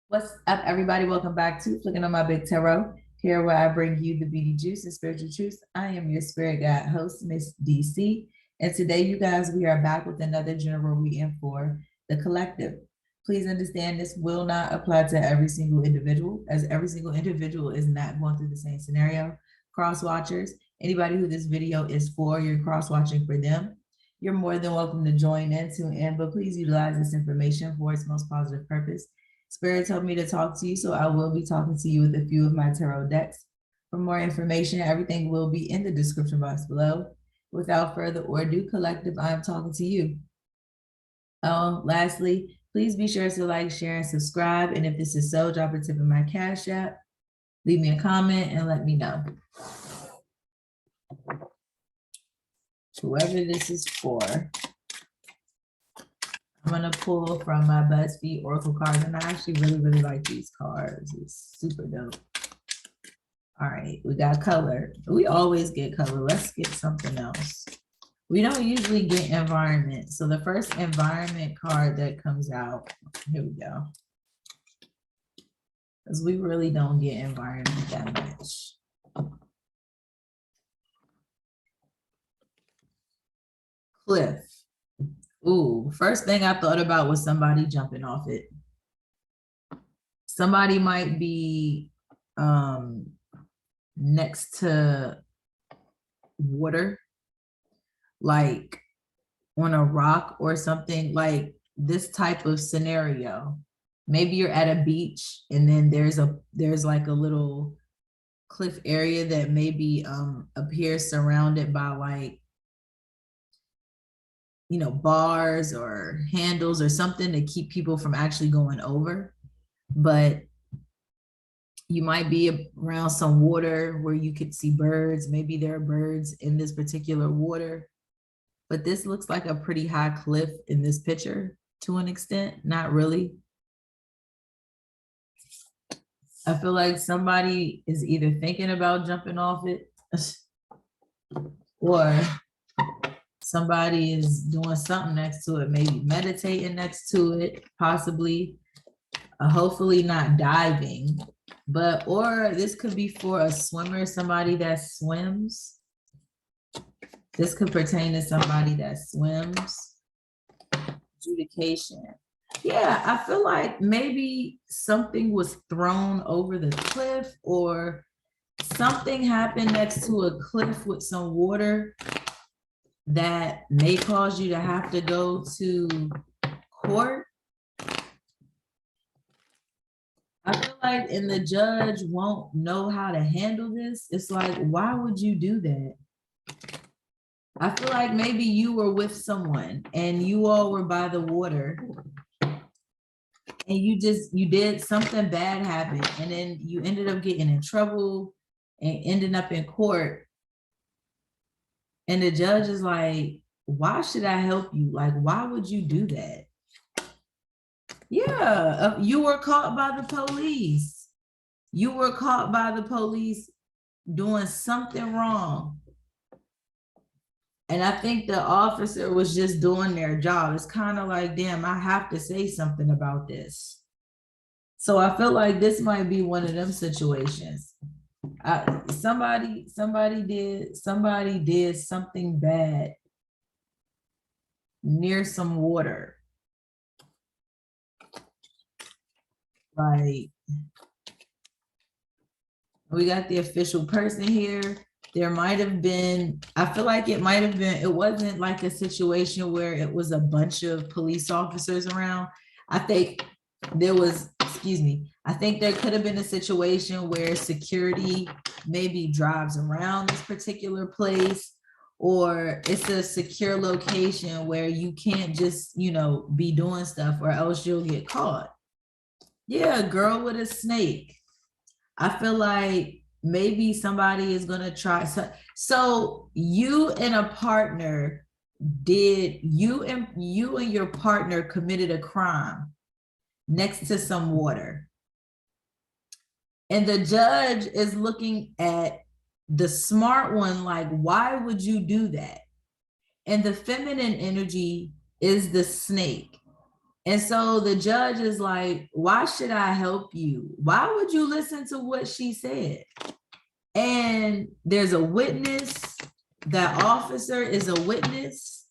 What's up, everybody? Welcome back to Flicking on My Big Tarot, here where I bring you the beauty juice and spiritual truths. I am your spirit guide host, Miss DC. And today, you guys, we are back with another general reading for the collective. Please understand this will not apply to every single individual, as every single individual is not going through the same scenario. Cross watchers, anybody who this video is for, you're cross watching for them. You're more than welcome to join in, tune in, but please utilize this information for its most positive purpose. Spirit told me to talk to you, so I will be talking to you with a few of my tarot decks. For more information, everything will be in the description box below. Without further ado, collective, I am talking to you. Lastly, please be sure to like, share, and subscribe. And if this is so, drop a tip in my Cash App, leave me a comment, and let me know. Whoever this is for, I'm gonna pull from my BuzzFeed Oracle cards, and I actually really like these cards. It's super dope. All right, we got color. We always get color. Let's get something else. We don't usually get environment. So the first environment card that comes out, here we go. Because we really don't get environment that much. Cliff. Ooh, first thing I thought about was somebody jumping off it. Somebody might be next to water, like on a rock or something, like this type of scenario. Maybe you're at a beach and then there's like a little cliff area that maybe appears surrounded by, like, you know, bars or handles or something to keep people from actually going over. But you might be around some water where you could see birds. Maybe there are birds in this particular water, but this looks like a pretty high cliff in this picture to an extent. Not really. I feel like somebody is either thinking about jumping off it or somebody is doing something next to it, maybe meditating next to it, possibly, hopefully not diving, but, or this could be for a swimmer, somebody that swims. This could pertain to somebody that swims. Adjudication. Yeah, I feel like maybe something was thrown over the cliff, or something happened next to a cliff with some water that may cause you to have to go to court. I feel like, and the judge won't know how to handle this. It's like, why would you do that? I feel like maybe you were with someone and you all were by the water and you did something bad happen, and then you ended up getting in trouble and ending up in court. And the judge is like, why should I help you? Like, why would you do that? Yeah, you were caught by the police. You were caught by the police doing something wrong. And I think the officer was just doing their job. It's kind of like, damn, I have to say something about this. So I feel like this might be one of them situations. Somebody did something bad near some water. Like, we got the official person here. There might have been, I feel like it might have been, it wasn't like a situation where it was a bunch of police officers around. I think there was, I think there could have been a situation where security maybe drives around this particular place, or it's a secure location where you can't just, you know, be doing stuff or else you'll get caught. Yeah, girl with a snake. I feel like maybe somebody is going to try. So you and a partner you and your partner committed a crime next to some water. And the judge is looking at the smart one like, why would you do that? And the feminine energy is the snake. And so the judge is like, why should I help you? Why would you listen to what she said? And there's a witness. That officer is a witness.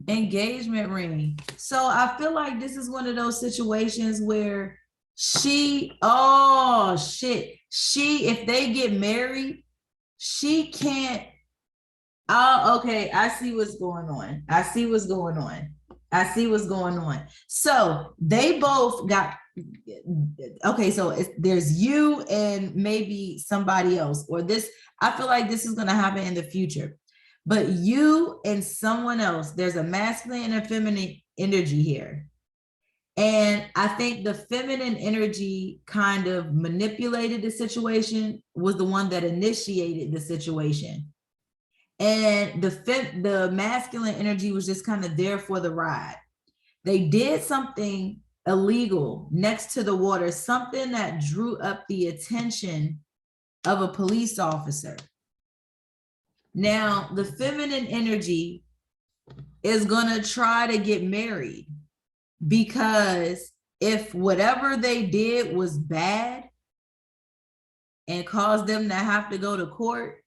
Engagement ring. So I feel like this is one of those situations where oh shit, if they get married, she can't. Oh, okay, I see what's going on. I see what's going on. So they both got, okay, so there's you and maybe somebody else, or this, I feel like this is going to happen in the future. But you and someone else, there's a masculine and a feminine energy here. And I think the feminine energy kind of manipulated the situation, was the one that initiated the situation. And the masculine energy was just kind of there for the ride. They did something illegal next to the water, something that drew up the attention of a police officer. Now, the feminine energy is going to try to get married, because if whatever they did was bad and caused them to have to go to court,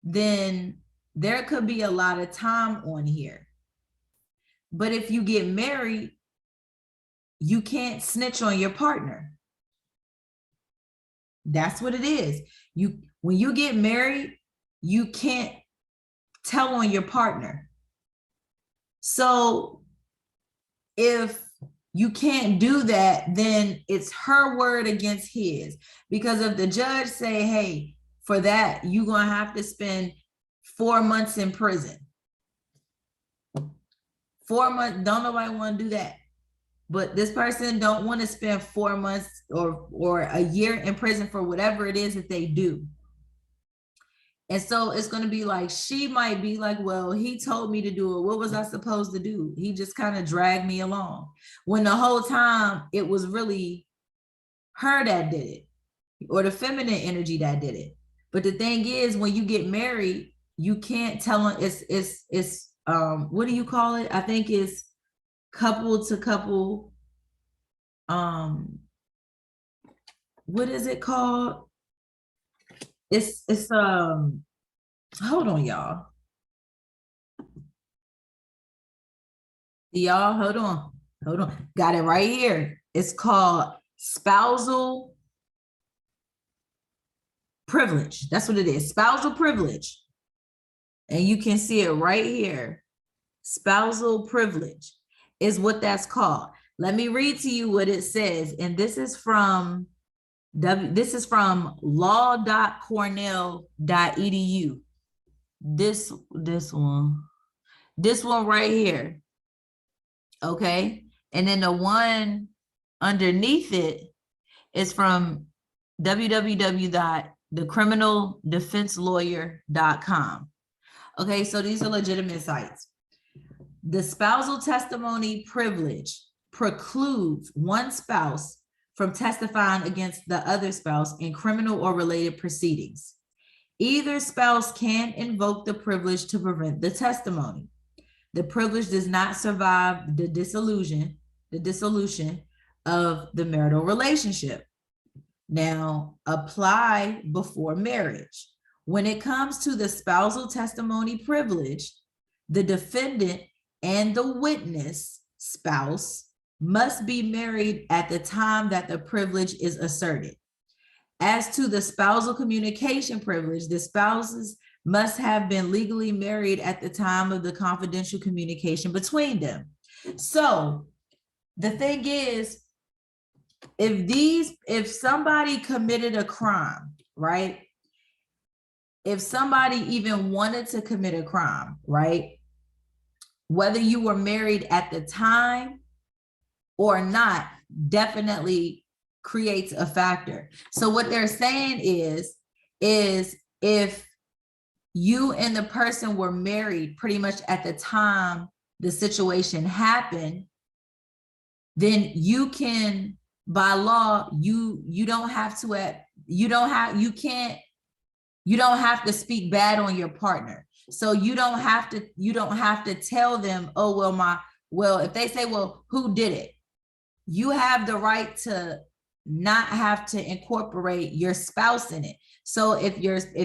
then there could be a lot of time on here. But if you get married, you can't snitch on your partner. That's what it is. When you get married, you can't tell on your partner. So if you can't do that, then it's her word against his. Because if the judge say, hey, for that, you're going to have to spend 4 months in prison. 4 months, don't nobody want to do that. But this person don't want to spend 4 months or a year in prison for whatever it is that they do. And so it's going to be like, she might be like, well, he told me to do it. What was I supposed to do? He just kind of dragged me along. When the whole time it was really her that did it, or the feminine energy that did it. But the thing is, when you get married, you can't tell them. It's what do you call it? I think it's couple to couple. What is it called? It's hold on, y'all. Y'all, hold on. Got it right here. It's called spousal privilege. That's what it is. Spousal privilege. And you can see it right here. Spousal privilege is what that's called. Let me read to you what it says. And this is from law.cornell.edu. This one right here. Okay. And then the one underneath it is from www.thecriminaldefenselawyer.com. Okay, so these are legitimate sites. The spousal testimony privilege precludes one spouse from testifying against the other spouse in criminal or related proceedings. Either spouse can invoke the privilege to prevent the testimony. The privilege does not survive the dissolution of the marital relationship. Now, apply before marriage. When it comes to the spousal testimony privilege, the defendant and the witness spouse must be married at the time that the privilege is asserted. As to the spousal communication privilege, the spouses must have been legally married at the time of the confidential communication between them. So the thing is, if somebody committed a crime, right? If somebody even wanted to commit a crime, right? Whether you were married at the time or not, definitely creates a factor. So what they're saying is if you and the person were married pretty much at the time the situation happened, then you can, by law, you don't have to speak bad on your partner. So you don't have to tell them, oh, well, well, if they say, well, who did it? You have the right to not have to incorporate your spouse in it. So if your spouse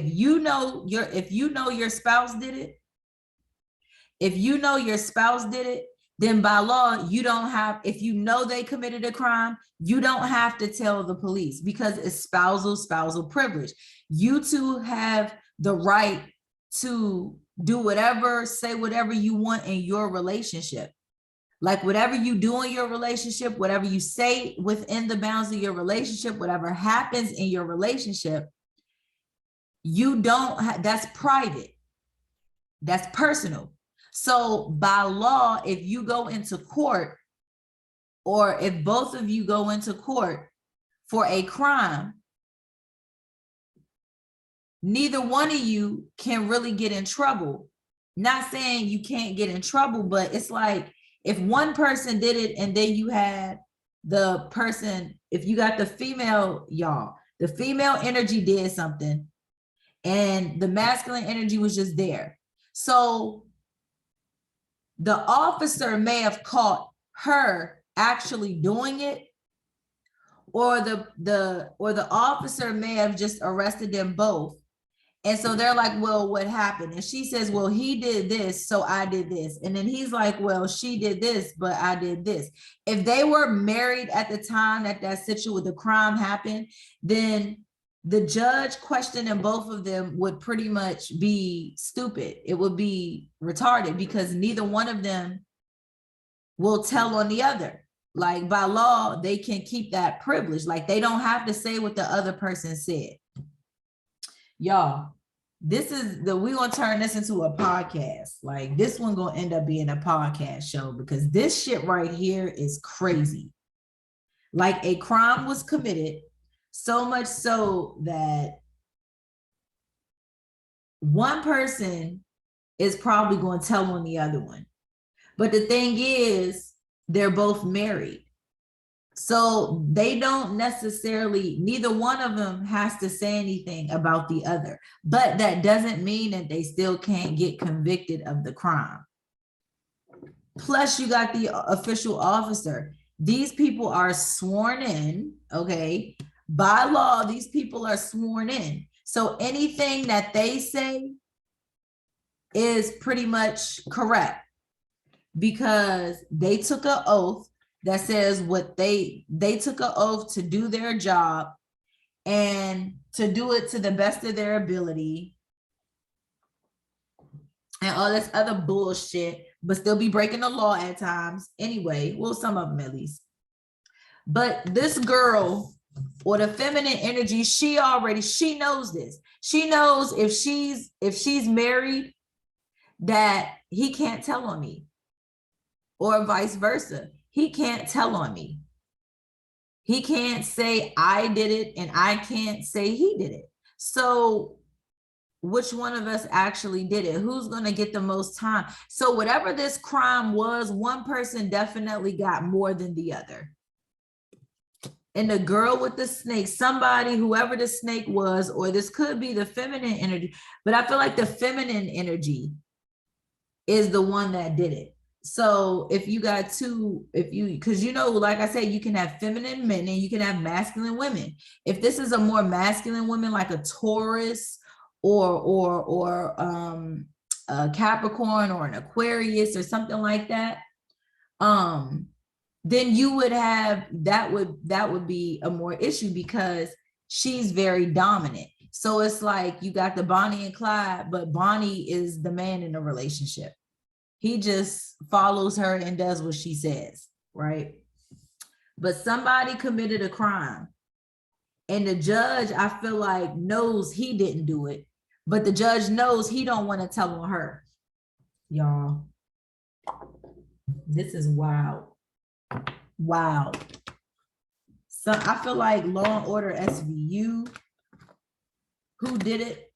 did it, then by law, you don't have, if you know they committed a crime, you don't have to tell the police because it's spousal privilege. You two have the right to do whatever, say whatever you want in your relationship. Like whatever you do in your relationship, whatever you say within the bounds of your relationship, whatever happens in your relationship, you don't, that's private. That's personal. So by law, if you go into court, or if both of you go into court for a crime, neither one of you can really get in trouble. Not saying you can't get in trouble, but it's like if one person did it and then you had the person, if you got the female, the female energy did something and the masculine energy was just there. So the officer may have caught her actually doing it, or the officer may have just arrested them both. And so they're like, well, what happened? And she says, well, he did this, so I did this. And then he's like, well, she did this, but I did this. If they were married at the time that the crime happened, then the judge questioning both of them would pretty much be stupid. It would be retarded because neither one of them will tell on the other. Like by law, they can keep that privilege. Like they don't have to say what the other person said. Y'all, we're gonna turn this into a podcast. Like this one gonna end up being a podcast show because this shit right here is crazy. Like a crime was committed, so much so that one person is probably going to tell on the other one. But the thing is, they're both married. So they don't necessarily, neither one of them has to say anything about the other. But that doesn't mean that they still can't get convicted of the crime. Plus, you got the official officer. These people are sworn in, okay? By law, these people are sworn in. So anything that they say is pretty much correct because they took an oath that says what they took an oath to do their job and to do it to the best of their ability and all this other bullshit, but still be breaking the law at times. Anyway, well, some of them at least. But this girl, or the feminine energy, she knows this. She knows if she's married that he can't tell on me, or vice versa. He can't tell on me. He can't say I did it and I can't say he did it. So which one of us actually did it? Who's going to get the most time? So whatever this crime was, one person definitely got more than the other. And the girl with the snake, whoever the snake was, or this could be the feminine energy, but I feel like the feminine energy is the one that did it. So if you got because like I said, you can have feminine men and you can have masculine women. If this is a more masculine woman, like a Taurus or a Capricorn or an Aquarius or something like that, then you would have, that would be a more issue because she's very dominant. So it's like you got the Bonnie and Clyde, but Bonnie is the man in the relationship. He just follows her and does what she says, right? But somebody committed a crime and the judge, I feel like, knows he didn't do it, but the judge knows he don't want to tell on her. Y'all, this is wild. Wow. So I feel like Law and Order SVU, who did it?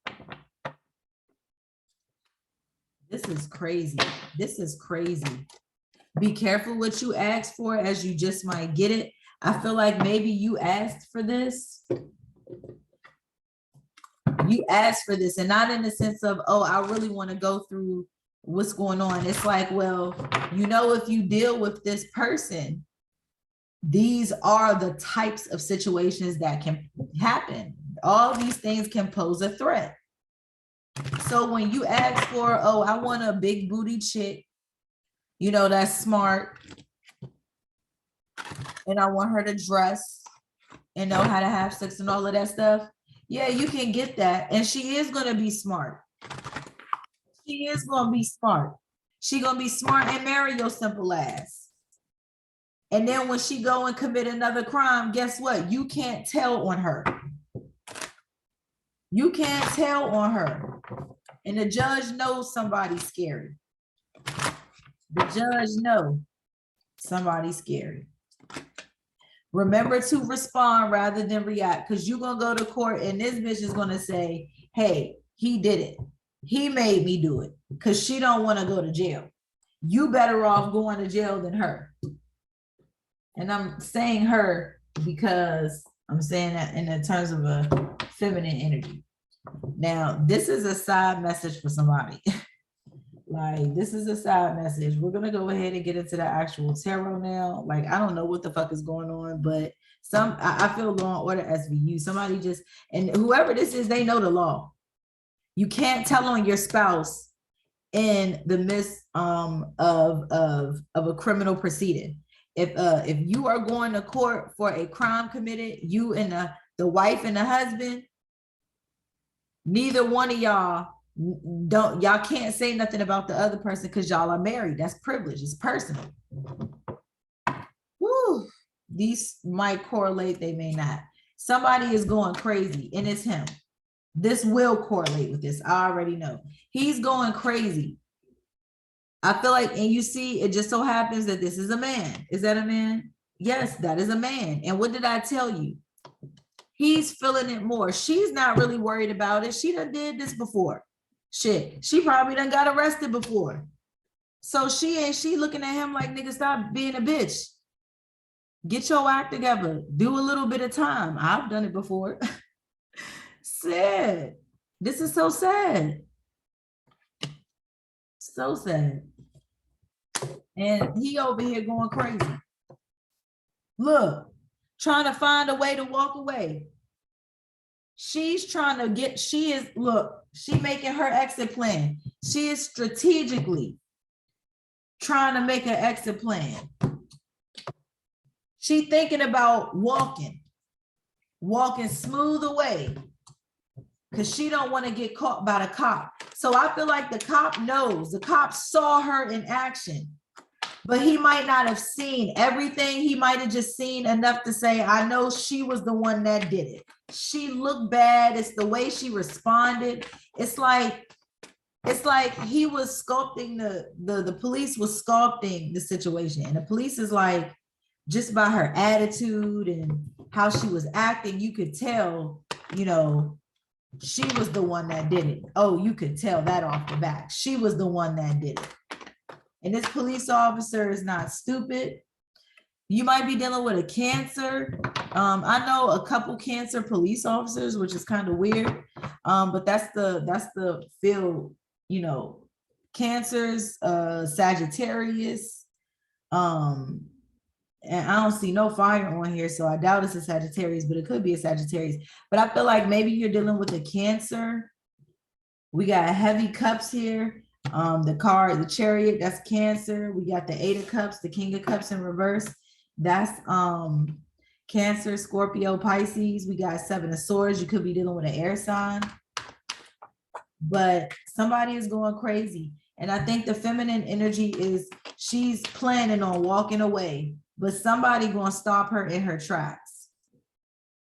This is crazy. This is crazy. Be careful what you ask for, as you just might get it. I feel like maybe you asked for this. You asked for this, and not in the sense of, oh, I really want to go through what's going on. It's like, well, you know, if you deal with this person, these are the types of situations that can happen. All these things can pose a threat. So when you ask for, oh, I want a big booty chick, you know, that's smart, and I want her to dress and know how to have sex and all of that stuff, yeah, you can get that. And she is going to be smart. She is going to be smart. She going to be smart and marry your simple ass. And then when she go and commit another crime, guess what? You can't tell on her. You can't tell on her. And the judge knows somebody's scary. The judge knows somebody's scary. Remember to respond rather than react, because you're going to go to court and this bitch is going to say, hey, he did it. He made me do it, because she don't want to go to jail. You better off going to jail than her. And I'm saying her because I'm saying that in the terms of a feminine energy. Now, this is a side message for somebody. Like, this is a side message. We're going to go ahead and get into the actual tarot now. Like, I don't know what the fuck is going on, but I feel law and order SVU. Somebody just, and whoever this is, they know the law. You can't tell on your spouse in the midst of a criminal proceeding. If you are going to court for a crime committed, you and the wife and the husband, neither one of y'all can't say nothing about the other person because y'all are married. That's privilege. It's personal. Woo. These might correlate, they may not. Somebody is going crazy, and it's him. This will correlate with this. I already know. He's going crazy. I feel like, and you see, it just so happens that this is a man. Is that a man? Yes, that is a man. And what did I tell you? He's feeling it more. She's not really worried about it. She done did this before. Shit, she probably done got arrested before. So she looking at him like, nigga, stop being a bitch. Get your act together. Do a little bit of time. I've done it before. Sad. This is so sad. So sad. And he over here going crazy. Look, trying to find a way to walk away. She's trying to get, she making her exit plan. She is strategically trying to make an exit plan. She thinking about walking smooth away, because she don't want to get caught by the cop. So I feel like the cop knows. The cop saw her in action, but he might not have seen everything. He might have just seen enough to say, I know she was the one that did it. She looked bad. It's the way she responded. It's like he was sculpting the police was sculpting the situation. And the police is like, just by her attitude and how she was acting, you could tell, you know, she was the one that did it. Oh, you could tell that off the bat. She was the one that did it. And this police officer is not stupid. You might be dealing with a Cancer. I know a couple Cancer police officers, which is kind of weird. But that's the field, you know, Cancers, Sagittarius. And I don't see no fire on here, so I doubt it's a Sagittarius, but it could be a Sagittarius. But I feel like maybe you're dealing with a Cancer. We got heavy cups here. The Chariot, that's Cancer. We got the 8 of Cups, the King of Cups in reverse. That's Cancer, Scorpio, Pisces. We got 7 of Swords. You could be dealing with an air sign. But somebody is going crazy. And I think the feminine energy is she's planning on walking away, but somebody going to stop her in her tracks.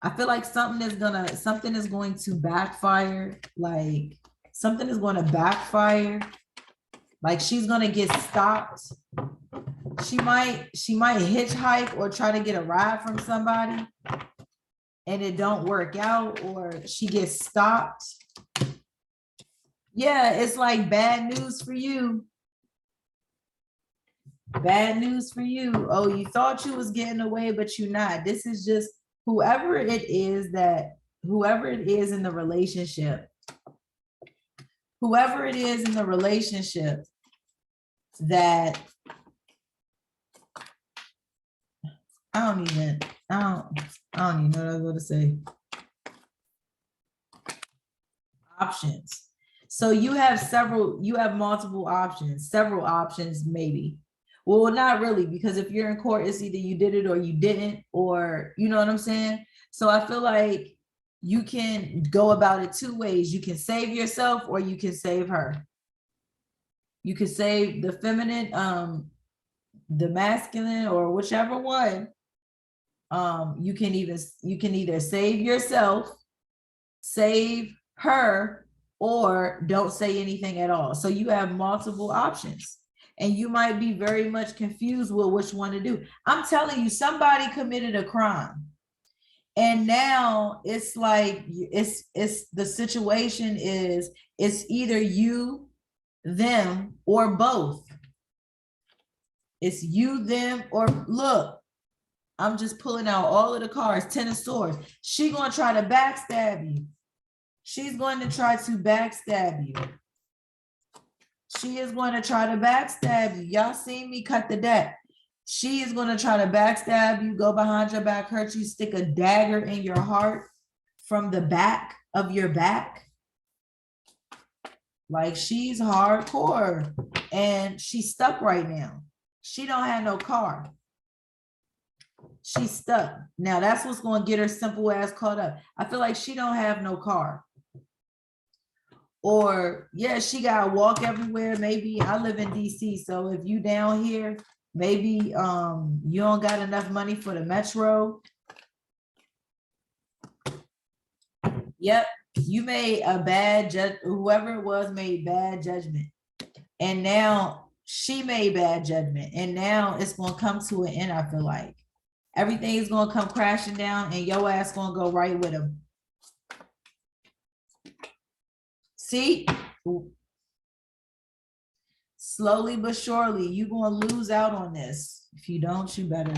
I feel like something is going to backfire. Like something is going to backfire. Like she's going to get stopped. She might hitchhike or try to get a ride from somebody and it don't work out, or she gets stopped. Yeah, it's like bad news for you. Bad news for you. Oh, you thought you was getting away, but you're not. This is just whoever it is in the relationship. Whoever it is in the relationship that I don't even know what I was going to say. Options. So you have multiple options, several options maybe. Well, not really, because if you're in court, it's either you did it or you didn't, or you know what I'm saying? So I feel like you can go about it two ways. You can save yourself or you can save her. You can save the feminine, the masculine, or whichever one. You can either save yourself, save her, or don't say anything at all. So you have multiple options and you might be very much confused with which one to do. I'm telling you, somebody committed a crime. And now it's like, it's the situation is, it's either you, them, or both. It's you, them, or look, I'm just pulling out all of the cards, 10 of swords. She gonna try to backstab you. She's going to try to backstab you. She is going to try to backstab you. Y'all seen me cut the deck. She is going to try to backstab you, go behind your back, hurt you, stick a dagger in your heart from the back of your back. Like, she's hardcore and she's stuck right now. She don't have no car. She's stuck. Now that's what's going to get her simple ass caught up. I feel like she don't have no car. Or yeah, she gotta walk everywhere. Maybe I live in DC, so if you down here, maybe you don't got enough money for the metro. Yep, you made a bad judge. Whoever it was made bad judgment, and now she made bad judgment, and now it's gonna come to an end. I feel like everything is gonna come crashing down, and your ass gonna go right with him. See, slowly but surely, you're going to lose out on this. If you don't, you better